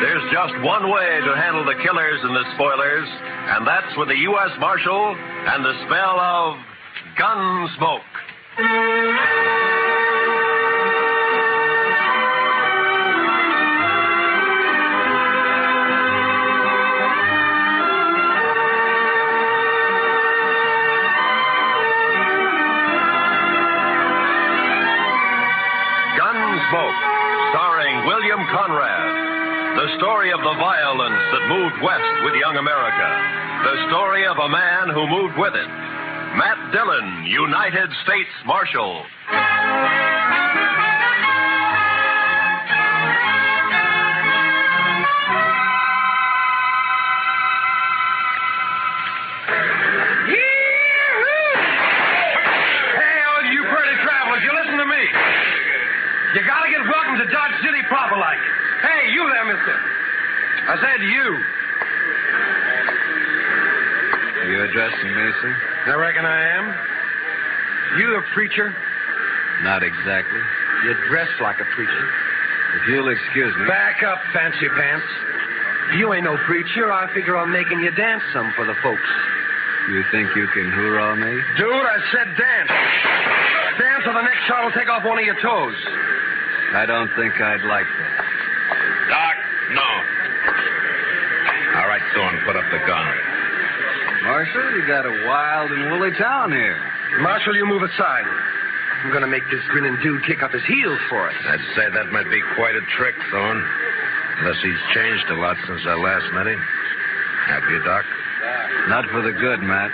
There's just one way to handle the killers and the spoilers, and that's with the U.S. Marshal and the smell of Gunsmoke. Gunsmoke, starring William Conrad. The story of the violence that moved west with young America. The story of a man who moved with it. Matt Dillon, United States Marshal. Hey, all you pretty travelers, you listen to me. You gotta get welcome to Dodge City proper like. Hey, you there, mister. I said you. You addressing me, sir? I reckon I am. You a preacher? Not exactly. You dress like a preacher. If you'll excuse me. Back up, fancy pants. You ain't no preacher. I figure on making you dance some for the folks. You think you can hoorah me? Dude, I said dance. Dance or the next shot will take off one of your toes. I don't think I'd like that. Doc, no. All right, Thorne, put up the gun. Marshal, you got a wild and woolly town here. Marshal, you move aside. I'm going to make this grinning dude kick up his heels for us. I'd say that might be quite a trick, Thorne. Unless he's changed a lot since I last met him. Have you, Doc? Not for the good, Matt.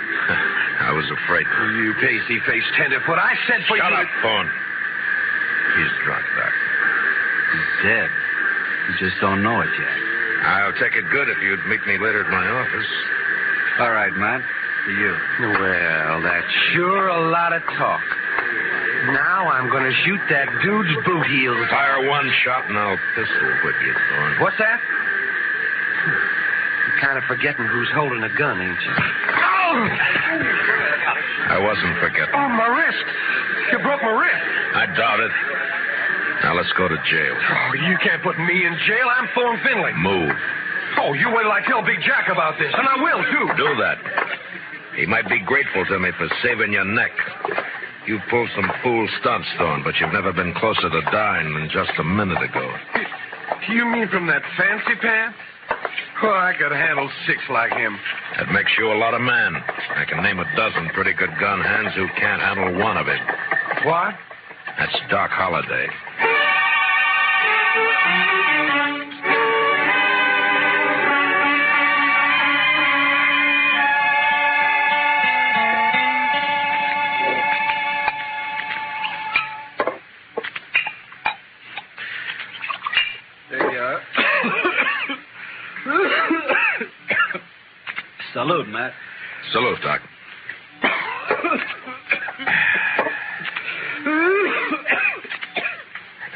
I was afraid. You pasty-faced tenderfoot. I said for you... Shut up, Thorne. He's drunk, Doc. He's dead. You just don't know it yet. I'll take it good if you'd meet me later at my office. All right, Matt. To you. Well, that's sure a lot of talk. Now I'm going to shoot that dude's boot heels. Fire one shot and I'll pistol whip you, Thorne. What's that? You're kind of forgetting who's holding a gun, ain't you? Oh! I wasn't forgetting. Oh, my wrist. You broke my wrist. I doubt it. Now let's go to jail. Oh, you can't put me in jail. I'm Thorne Finley. Move. Oh, you wait till I tell Big Jack about this, and I will, too. Do that. He might be grateful to me for saving your neck. You pulled some fool stunts, Thorne, but you've never been closer to dying than just a minute ago. You mean from that fancy pants? Oh, I could handle 6 like him. That makes you a lot of man. I can name a dozen pretty good gun hands who can't handle one of it. What? That's Doc Holliday. There you are. Salute, Matt. Salute, Doc.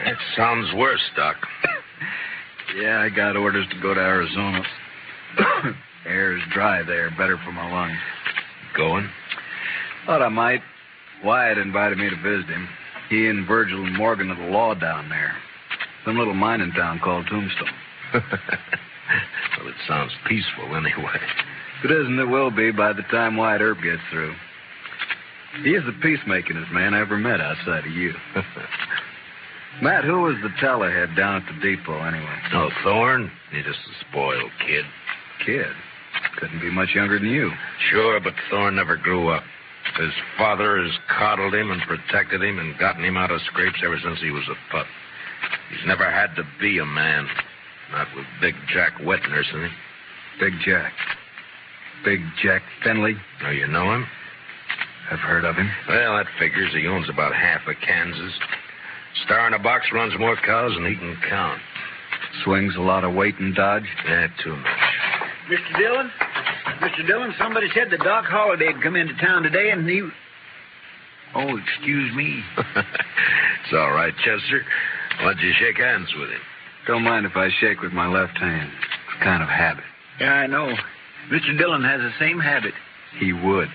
That sounds worse, Doc. Yeah, I got orders to go to Arizona. Air's dry there, better for my lungs. Going? Thought I might. Wyatt invited me to visit him. He and Virgil and Morgan are the law down there. Some little mining town called Tombstone. Well, it sounds peaceful anyway. If it isn't, it will be by the time Wyatt Earp gets through. He is the peacemakingest man I ever met outside of you. Matt, who was the tellerhead down at the depot anyway? Oh, Thorne? He's just a spoiled kid. Kid? Couldn't be much younger than you. Sure, but Thorne never grew up. His father has coddled him and protected him and gotten him out of scrapes ever since he was a pup. He's never had to be a man. Not with Big Jack wet nursing him. Big Jack. Big Jack Finley. Oh, you know him? I've heard of him. Well, that figures. He owns about half of Kansas. Star in a box runs more cows than he can count. Swings a lot of weight in Dodge? Yeah, too much. Mr. Dillon? Mr. Dillon, somebody said that Doc Holliday had come into town today and he... Oh, excuse me. It's all right, Chester. Why'd you shake hands with him? Don't mind if I shake with my left hand. It's a kind of habit. Yeah, I know. Mr. Dillon has the same habit. He would.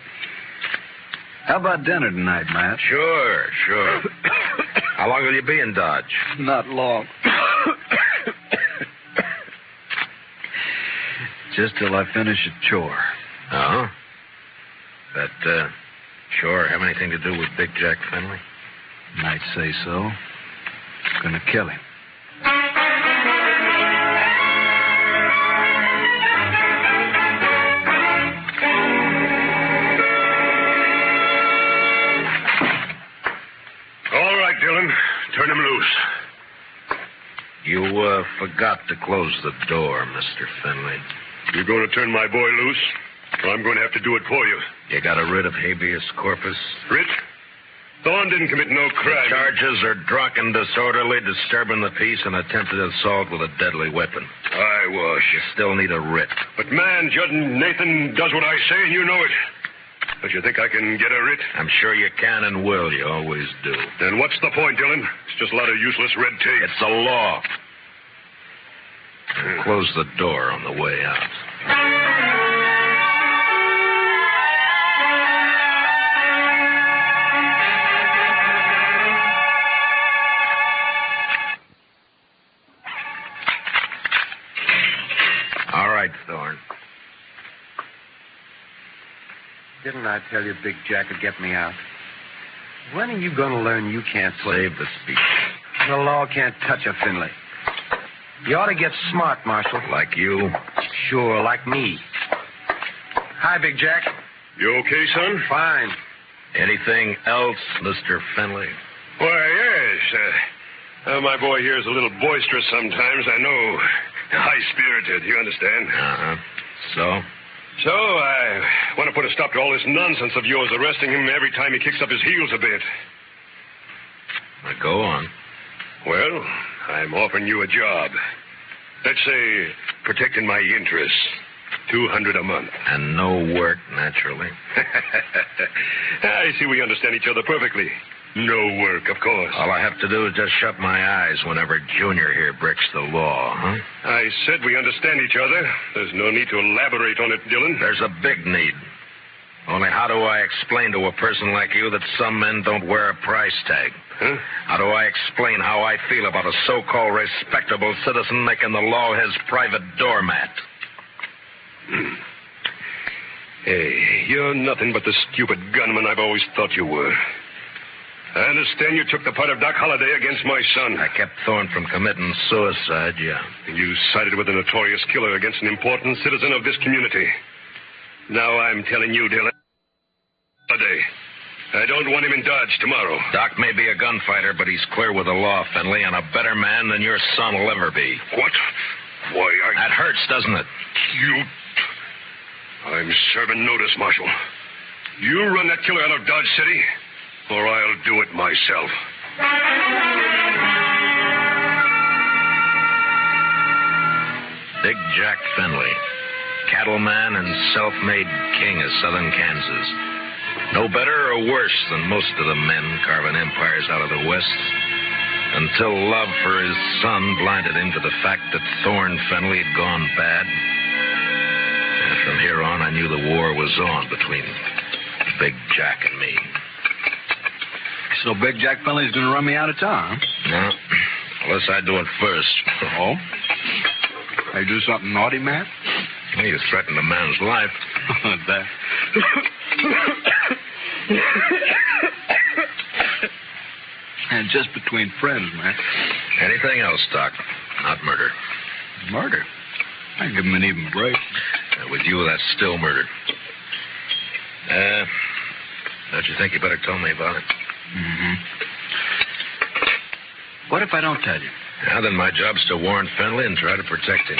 How about dinner tonight, Matt? Sure. How long will you be in Dodge? Not long. Just till I finish a chore. Oh? That, chore have anything to do with Big Jack Finley? Might say so. Gonna kill him. All right, Dillon. Turn him loose. You, forgot to close the door, Mr. Finley. You going to turn my boy loose? Or I'm going to have to do it for you. You got a writ of habeas corpus? Rich? Thorne didn't commit no crime. The charges are drunken, disorderly, disturbing the peace, and attempted assault with a deadly weapon. I was. You still need a writ. But, man, Judd Nathan does what I say, and you know it. But you think I can get a writ? I'm sure you can and will. You always do. Then what's the point, Dillon? It's just a lot of useless red tape. It's the law. And close the door on the way out. All right, Thorne. Didn't I tell you Big Jack would get me out? When are you going to learn you can't play? Save the speech. The law can't touch a Finley. You ought to get smart, Marshal. Like you? Sure, like me. Hi, Big Jack. You okay, son? Fine. Anything else, Mr. Finley? Why, yes. My boy here is a little boisterous sometimes, I know. High-spirited, you understand? Uh-huh. So? So, I want to put a stop to all this nonsense of yours, arresting him every time he kicks up his heels a bit. Now, go on. Well, I'm offering you a job. Let's say, protecting my interests. $200 a month. And no work, naturally. I see we understand each other perfectly. No work, of course. All I have to do is just shut my eyes whenever Junior here breaks the law, huh? I said we understand each other. There's no need to elaborate on it, Dillon. There's a big need. Only how do I explain to a person like you that some men don't wear a price tag? Huh? How do I explain how I feel about a so-called respectable citizen making the law his private doormat? Hey, you're nothing but the stupid gunman I've always thought you were. I understand you took the part of Doc Holliday against my son. I kept Thorne from committing suicide, yeah. You sided with a notorious killer against an important citizen of this community. Now I'm telling you, Dillon, Holliday, I don't want him in Dodge tomorrow. Doc may be a gunfighter, but he's clear with the law, Finley, and a better man than your son will ever be. What? Why, That hurts, doesn't it? I'm serving notice, Marshal. You run that killer out of Dodge City, or I'll do it myself. Big Jack Finley, cattleman and self-made king of southern Kansas. No better or worse than most of the men carving empires out of the West, until love for his son blinded him to the fact that Thorne Finley had gone bad. And from here on, I knew the war was on between Big Jack and me. So Big Jack Finley's going to run me out of town, huh? No, unless I do it first. Oh? I do something naughty, Matt? Well, you threatened a man's life. That... And just between friends, Matt. Anything else, Doc? Not murder. Murder? I give him an even break. With you, that's still murder. Don't you think you better tell me about it? Mm-hmm. What if I don't tell you? Now, then my job's to warn Finley and try to protect him.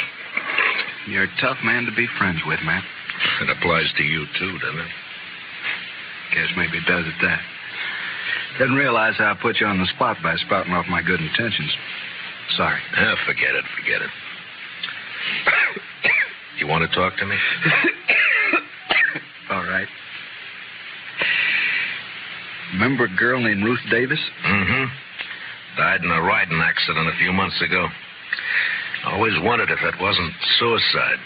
You're a tough man to be friends with, Matt. It applies to you, too, doesn't it? Guess maybe it does at that. Didn't realize how I put you on the spot by spouting off my good intentions. Sorry. Forget it. You want to talk to me? All right. Remember a girl named Ruth Davis? Mm-hmm. Died in a riding accident a few months ago. Always wondered if it wasn't suicide.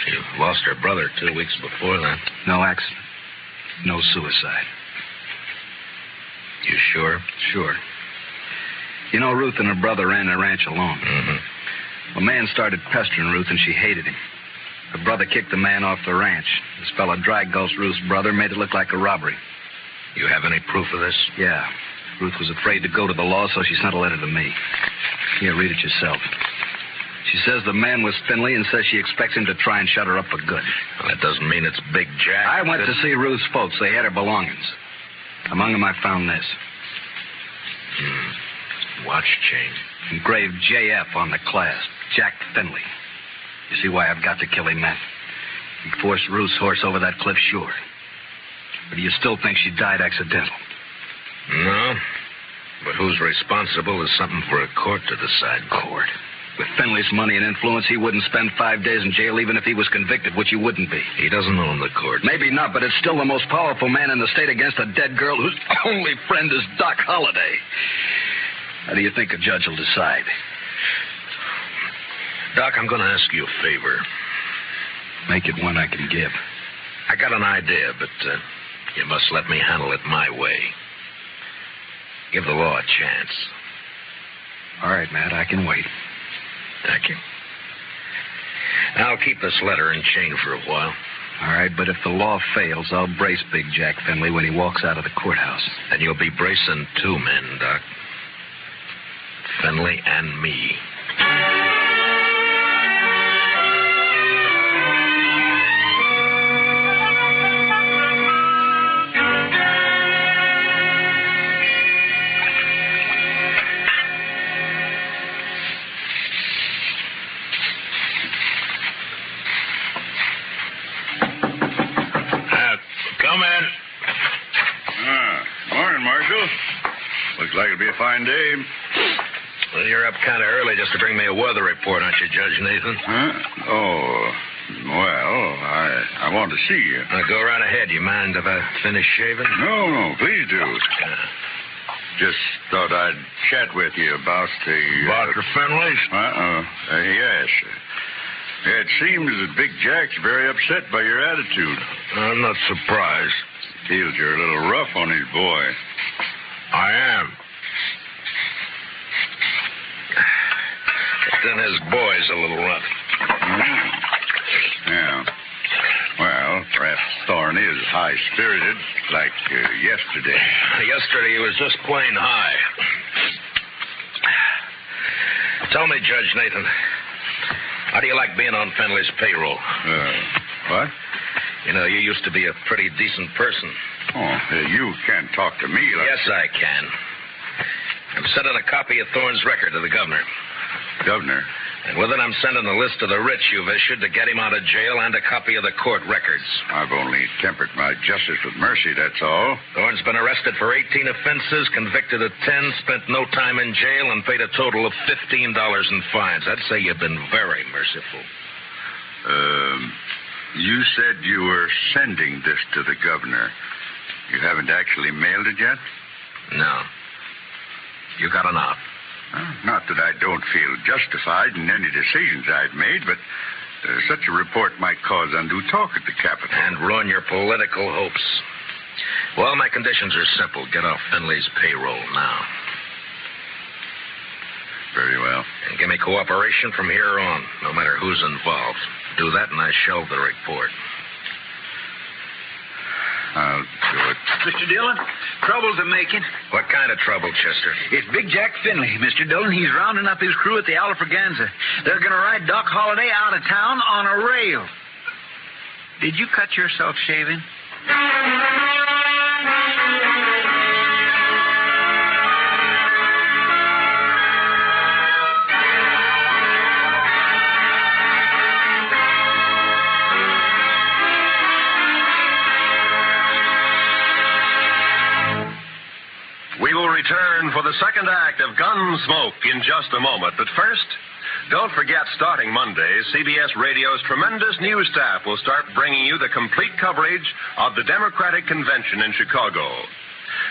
She lost her brother 2 weeks before that. No accident. No suicide. You sure? Sure. You know, Ruth and her brother ran the ranch alone. Mm-hmm. A man started pestering Ruth, and she hated him. Her brother kicked the man off the ranch. This fella dragged Ghost Ruth's brother, made it look like a robbery. You have any proof of this? Yeah. Ruth was afraid to go to the law, so she sent a letter to me. Here, read it yourself. She says the man was Finley and says she expects him to try and shut her up for good. Well, that doesn't mean it's Big Jack. I went to see Ruth's folks. They had her belongings. Among them, I found this. Watch chain. Engraved JF on the clasp. Jack Finley. You see why I've got to kill him, Matt? He forced Ruth's horse over that cliff, sure. But do you still think she died accidental? No. But who's responsible is something for a court to decide. Court? With Finley's money and influence, he wouldn't spend 5 days in jail even if he was convicted, which he wouldn't be. He doesn't own the court. Maybe not, but it's still the most powerful man in the state against a dead girl whose only friend is Doc Holliday. How do you think a judge will decide? Doc, I'm going to ask you a favor. Make it one I can give. I got an idea, but you must let me handle it my way. Give the law a chance. All right, Matt, I can wait. Thank you. I'll keep this letter and chain for a while. All right, but if the law fails, I'll brace Big Jack Finley when he walks out of the courthouse. And you'll be bracing 2 men, Doc. Finley and me. Come in. Morning, Marshal. Looks like it'll be a fine day. Well, you're up kind of early just to bring me a weather report, aren't you, Judge Nathan? Huh? Oh, well, I want to see you. Go right ahead. You mind if I finish shaving? No, please do. Just thought I'd chat with you about the... Dr. Finley's? Yes. It seems that Big Jack's very upset by your attitude. I'm not surprised. Feels you're a little rough on his boy. I am. But then his boy's a little rough. Yeah. Well, perhaps Thorne is high-spirited, like yesterday. Yesterday he was just plain high. Tell me, Judge Nathan, how do you like being on Finley's payroll? What? You know, you used to be a pretty decent person. Oh, you can't talk to me like... Yes, I can. I'm sending a copy of Thorne's record to the governor. Governor? And with it, I'm sending a list of the writs you've issued to get him out of jail and a copy of the court records. I've only tempered my justice with mercy, that's all. Thorne's been arrested for 18 offenses, convicted of 10, spent no time in jail, and paid a total of $15 in fines. I'd say you've been very merciful. You said you were sending this to the governor. You haven't actually mailed it yet? No. You got enough. Not that I don't feel justified in any decisions I've made, but such a report might cause undue talk at the Capitol. And ruin your political hopes. Well, my conditions are simple. Get off Finley's payroll now. Very well. And give me cooperation from here on, no matter who's involved. Do that and I shelve the report. I'll do it. Mr. Dillon, trouble's a-making. What kind of trouble, Chester? It's Big Jack Finley, Mr. Dillon. He's rounding up his crew at the Alfraganza. They're going to ride Doc Holliday out of town on a rail. Did you cut yourself shaving? We will return for the second act of Gunsmoke in just a moment. But first, don't forget, starting Monday, CBS Radio's tremendous news staff will start bringing you the complete coverage of the Democratic Convention in Chicago.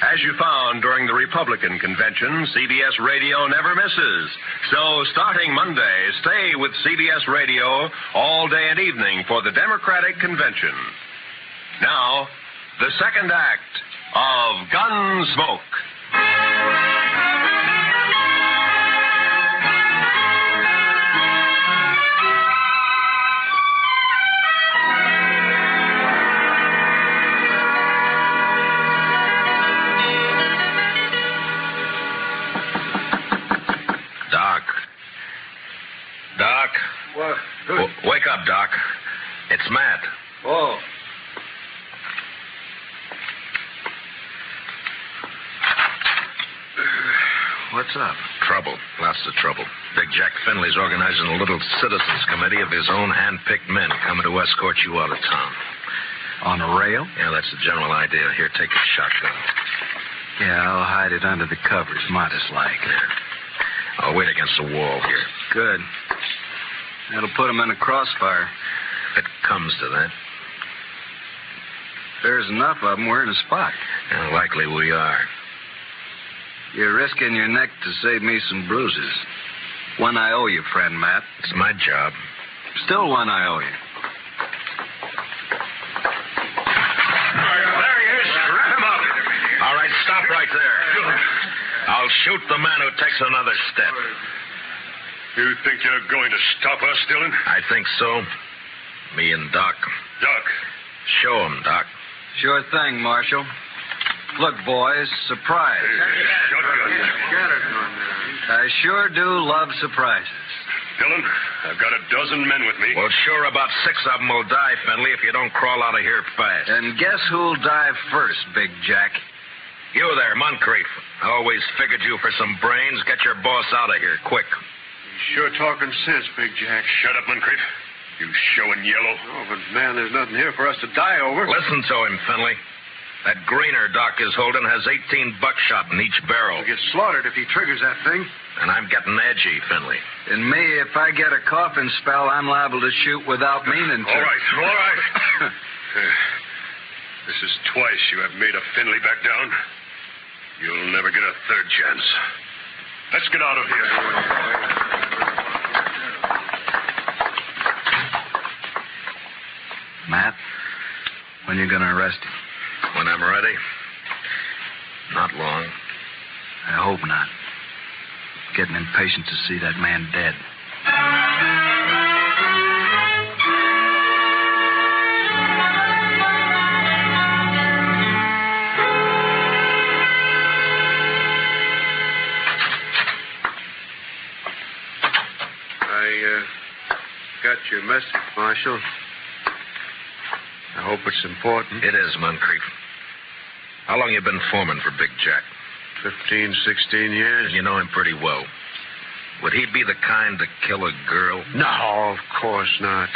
As you found during the Republican Convention, CBS Radio never misses. So, starting Monday, stay with CBS Radio all day and evening for the Democratic Convention. Now, the second act of Gunsmoke. What? Wake up, Doc. It's Matt. Oh. What's up? Trouble. Lots of trouble. Big Jack Finley's organizing a little citizens committee of his own hand-picked men coming to escort you out of town. On a rail? Yeah, that's the general idea. Here, take a shotgun. Yeah, I'll hide it under the covers, modest like. Yeah. I'll wait against the wall here. Good. That'll put him in a crossfire. If it comes to that. There's enough of them, we're in a spot. Yeah, likely we are. You're risking your neck to save me some bruises. One I owe you, friend Matt. It's my job. Still one I owe you. There he is. Wrap him up. All right, stop right there. I'll shoot the man who takes another step. You think you're going to stop us, Dillon? I think so. Me and Doc. Doc. Show him, Doc. Sure thing, Marshal. Look, boys, surprise. Shotgun. I sure do love surprises. Dillon, I've got a dozen men with me. Well, sure, about 6 of them will die, Finley, if you don't crawl out of here fast. And guess who'll die first, Big Jack? You there, Moncrief. I always figured you for some brains. Get your boss out of here, quick. Sure talking sense, Big Jack. Shut up, Moncrief. You showing yellow. Oh, but, man, there's nothing here for us to die over. Listen to him, Finley. That greener Doc is holding has 18 buckshot in each barrel. He'll get slaughtered if he triggers that thing. And I'm getting edgy, Finley. And me, if I get a coughing spell, I'm liable to shoot without meaning to. All right. This is twice you have made a Finley back down. You'll never get a third chance. Let's get out of here. Matt, when you going to arrest him? When I'm ready. Not long. I hope not. Getting impatient to see that man dead. I got your message, Marshal. I hope it's important. It is, Moncrief. How long you been foreman for Big Jack? 15, 16 years. You know him pretty well. Would he be the kind to kill a girl? No, of course not.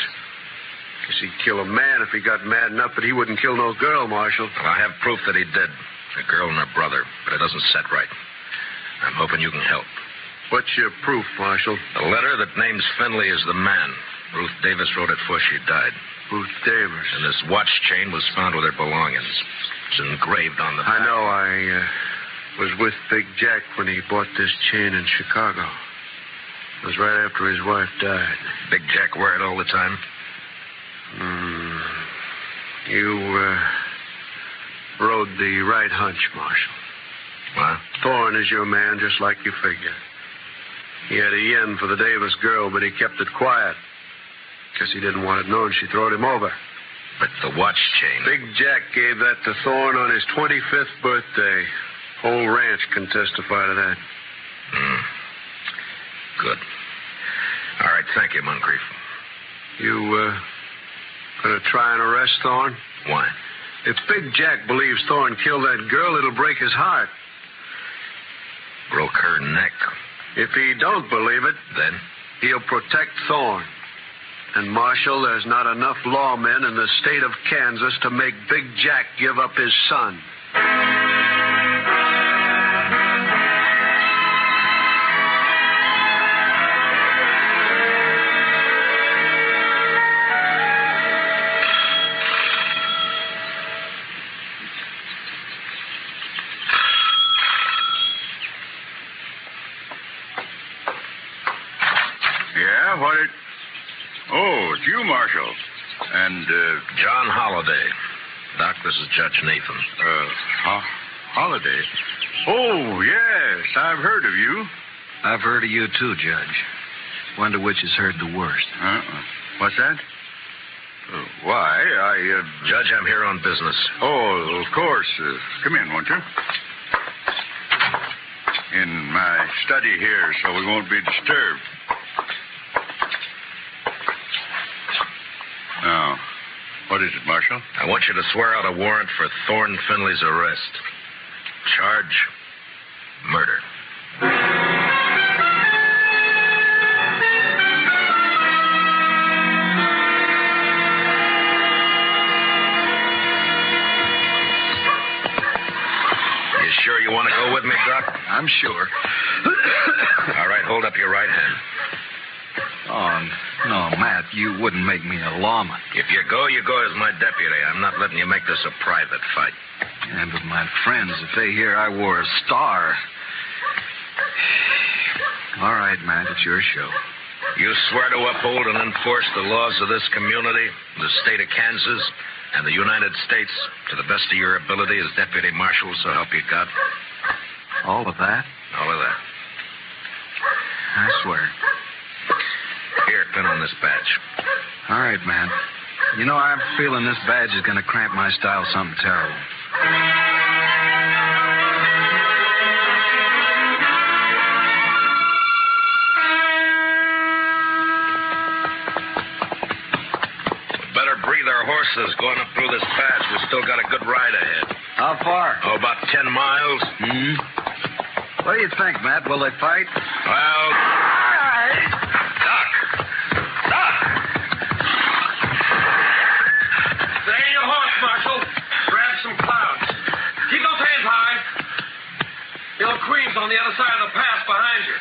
Guess he'd kill a man if he got mad enough, but he wouldn't kill no girl, Marshal. Well, I have proof that he did. A girl and her brother, but it doesn't set right. I'm hoping you can help. What's your proof, Marshal? A letter that names Finley as the man. Ruth Davis wrote it before she died. Ruth Davis. And this watch chain was found with her belongings. It's engraved on the back. I know. I was with Big Jack when he bought this chain in Chicago. It was right after his wife died. Big Jack wear it all the time? You rode the right hunch, Marshal. What? Thorne is your man, just like you figure. He had a yen for the Davis girl, but he kept it quiet. Guess he didn't want it known she throwed him over. But the watch chain... Big Jack gave that to Thorne on his 25th birthday. Whole ranch can testify to that. Good. All right, thank you, Moncrief. You, gonna try and arrest Thorne? Why? If Big Jack believes Thorne killed that girl, it'll break his heart. Broke her neck. If he don't believe it, Then? he'll protect Thorne. And, Marshal, there's not enough lawmen in the state of Kansas to make Big Jack give up his son. Yeah, what it... Oh, it's you, Marshal. And, John Holliday. Doc, this is Judge Nathan. Holiday? Oh, yes, I've heard of you. I've heard of you, too, Judge. Wonder which has heard the worst. What's that? Why, Judge, I'm here on business. Oh, of course. Come in, won't you? In my study here, so we won't be disturbed. What is it, Marshal? I want you to swear out a warrant for Thorne Finley's arrest. Charge, murder. You sure you want to go with me, Doc? I'm sure. All right, hold up your right hand. Oh, no, Matt, you wouldn't make me a lawman. If you go as my deputy. I'm not letting you make this a private fight. And with my friends, if they hear I wore a star... All right, Matt, it's your show. You swear to uphold and enforce the laws of this community, the state of Kansas, and the United States to the best of your ability as Deputy Marshal, so help you God? All of that? All of that. I swear. Here, pin on this badge. All right, man. You know, I'm feeling this badge is going to cramp my style something terrible. Better breathe our horses going up through this pass. We still got a good ride ahead. How far? Oh, about 10 miles. Hmm? What do you think, Matt? Will they fight? Well, Doc. Stay in your horse, Marshal. Grab some clouds. Keep those hands high. Your queen's on the other side of the pass behind you.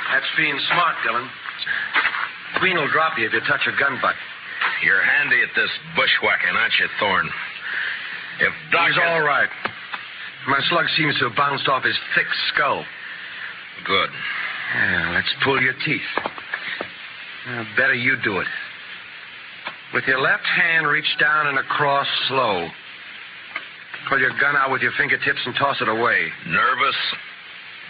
That's being smart, Dillon. Queen will drop you if you touch her gun butt. You're handy at this bushwhacking, aren't you, Thorne? If Doc He's all right. My slug seems to have bounced off his thick skull. Good. Yeah, let's pull your teeth. Better you do it. With your left hand, reach down and across slow. Pull your gun out with your fingertips and toss it away. Nervous?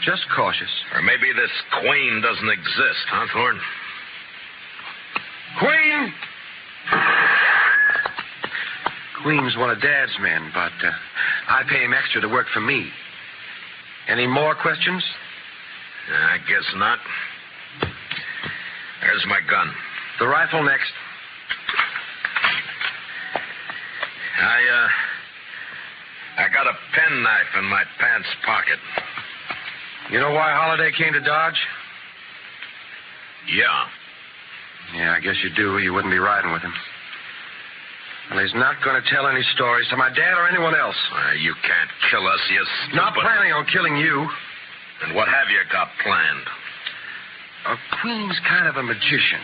Just cautious. Or maybe this queen doesn't exist, huh, Thorne? Queen! Queen's one of Dad's men, but I pay him extra to work for me. Any more questions? I guess not. There's my gun. The rifle next. I got a penknife in my pants pocket. You know why Holiday came to Dodge? Yeah. Yeah, I guess you do. You wouldn't be riding with him. Well, he's not going to tell any stories to my dad or anyone else. You can't kill us, you stupid... Not planning on killing you. And what have you got planned? Queen's kind of a magician.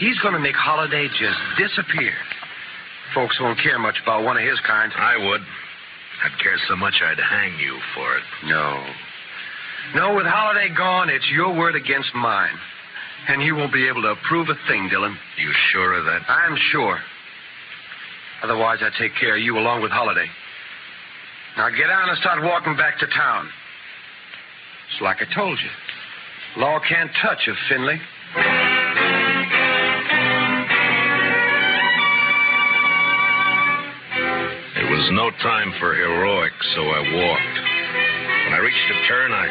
He's going to make Holiday just disappear. Folks won't care much about one of his kind. I would. I'd care so much I'd hang you for it. No, with Holiday gone, it's your word against mine. And you won't be able to approve a thing, Dillon. You sure of that? I'm sure. Otherwise, I'd take care of you along with Holiday. Now get on and start walking back to town. It's like I told you. Law can't touch a Finley. It was no time for heroics, so I walked. When I reached a turn, I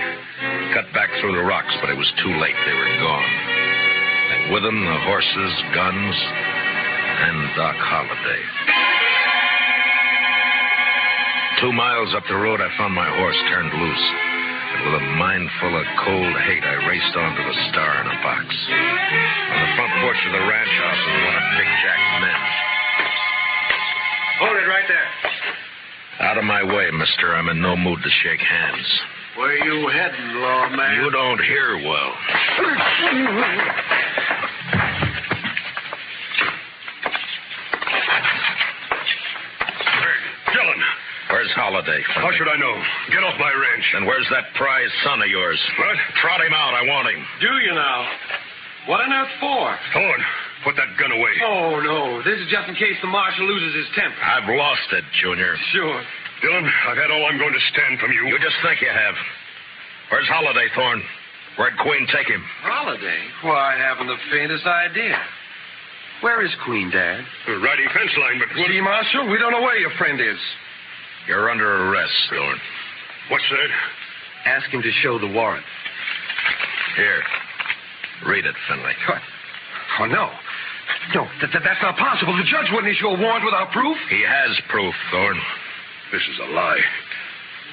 cut back through the rocks, but it was too late. They were gone. And with them, the horses, guns, and Doc Holiday. 2 miles up the road, I found my horse turned loose. And with a mind full of cold hate, I raced onto the star in a box. On the front porch of the ranch house was one of Big Jack's men. Hold it right there. Out of my way, mister. I'm in no mood to shake hands. Where you heading, lawman? You don't hear well. Dillon. Where's Holiday? How should I know? Get off my ranch. And where's that prize son of yours? What? Trot him out. I want him. Do you now? What on earth for? Thorne, put that gun away. Oh, no. This is just in case the marshal loses his temper. I've lost it, Junior. Sure. Dillon, I've had all I'm going to stand from you. You just think you have. Where's Holiday, Thorne? Where'd Queen take him? Holiday? Why, I haven't the faintest idea. Where is Queen, Dad? Riding fence line, but... See, Marshal, we don't know where your friend is. You're under arrest, Thorne. What's that? Ask him to show the warrant. Here. Read it, Finley. What? Oh, no. No, that's not possible. The judge wouldn't issue a warrant without proof. He has proof, Thorne. This is a lie.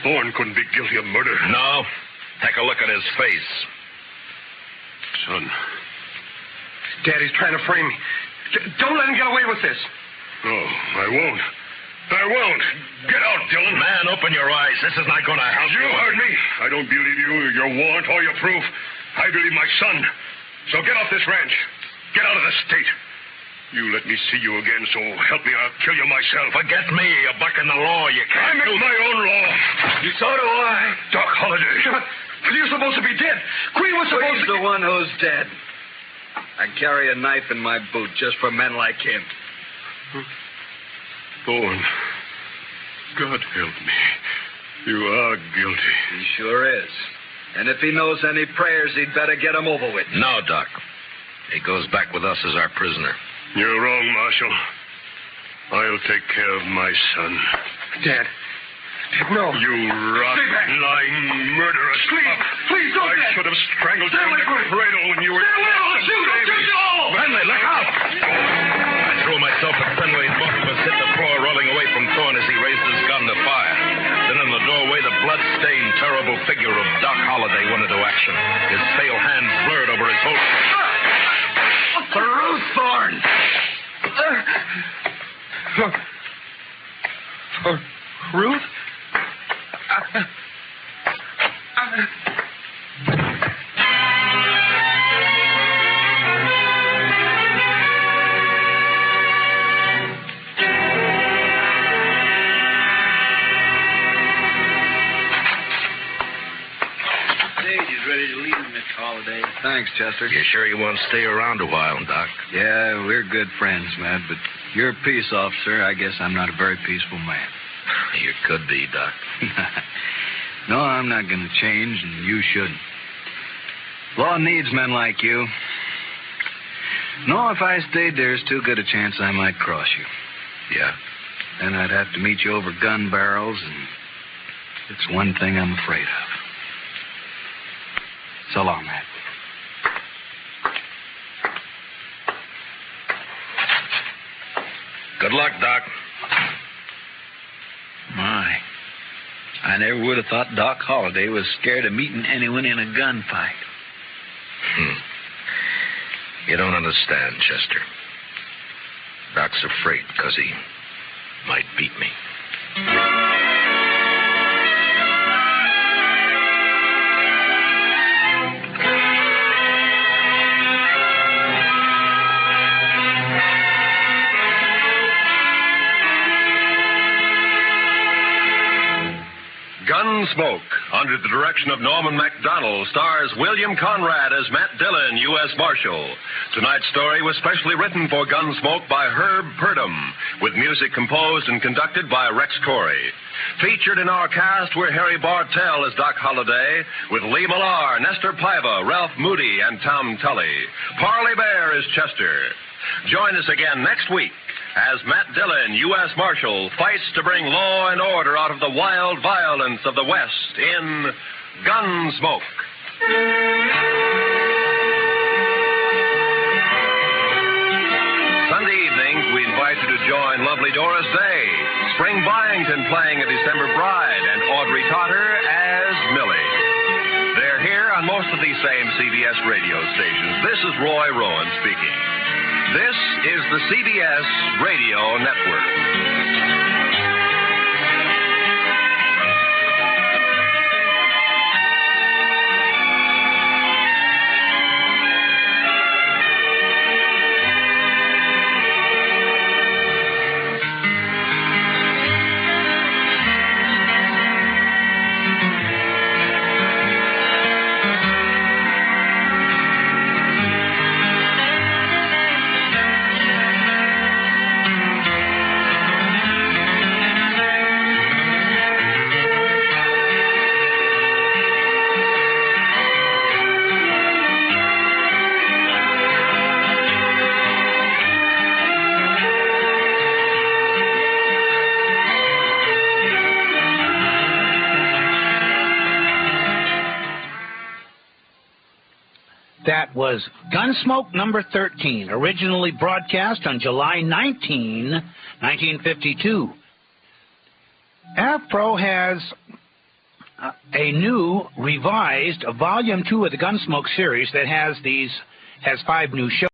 Thorne couldn't be guilty of murder. No. Take a look at his face. Son. Daddy's trying to frame me. Don't let him get away with this. No, I won't. I won't. Get out, Dillon. Man, open your eyes. This is not going to help You heard me. I don't believe you, your warrant, or your proof. I believe my son. So get off this ranch. Get out of the state. You let me see you again, so help me, I'll kill you myself. Forget me. You're bucking the law. You I can't make my own law. So do I. Doc Holliday. But you're supposed to be dead. Queen was supposed He's to... the one who's dead. I carry a knife in my boot just for men like him. Thorne, God help me. You are guilty. He sure is. And if he knows any prayers, he'd better get them over with. No, Doc. He goes back with us as our prisoner. You're wrong, Marshal. I'll take care of my son. Dad, no. You rotten, lying, murderous pup. Please don't, I Dad. should have strangled you in the cradle when you were... Finley, look out! I threw myself at Finley and both of us hit the floor, rolling away from Thorne as he raised his gun to fire. Then in the doorway, the blood-stained, terrible figure of Doc Holliday went into action. His pale hands blurred over his holster. Ruth Thorne! Ruth? Ready to leave, Mr. Holliday. Thanks, Chester. You sure you won't stay around a while, Doc? Yeah, we're good friends, Matt, but you're a peace officer. I guess I'm not a very peaceful man. You could be, Doc. No, I'm not going to change, and you shouldn't. Law needs men like you. No, if I stayed, there's too good a chance I might cross you. Yeah? Then I'd have to meet you over gun barrels, and it's one thing I'm afraid of. So long, Matt. Good luck, Doc. My. I never would have thought Doc Holliday was scared of meeting anyone in a gunfight. You don't understand, Chester. Doc's afraid because he might beat me. Gunsmoke, under the direction of Norman MacDonald, stars William Conrad as Matt Dillon, U.S. Marshal. Tonight's story was specially written for Gunsmoke by Herb Purdom, with music composed and conducted by Rex Corey. Featured in our cast were Harry Bartell as Doc Holliday, with Lee Millar, Nestor Paiva, Ralph Moody, and Tom Tully. Parley Bear is Chester. Join us again next week as Matt Dillon, U.S. Marshal, fights to bring law and order out of the wild violence of the West in Gunsmoke. Sunday evenings, we invite you to join lovely Doris Day, Spring Byington playing a December Bride, and Audrey Totter as Millie. They're here on most of these same CBS radio stations. This is Roy Rowan speaking. This is the CBS Radio Network. That was Gunsmoke number 13, originally broadcast on July 19, 1952. AvPro has a new, revised Volume 2 of the Gunsmoke series that has 5 new shows.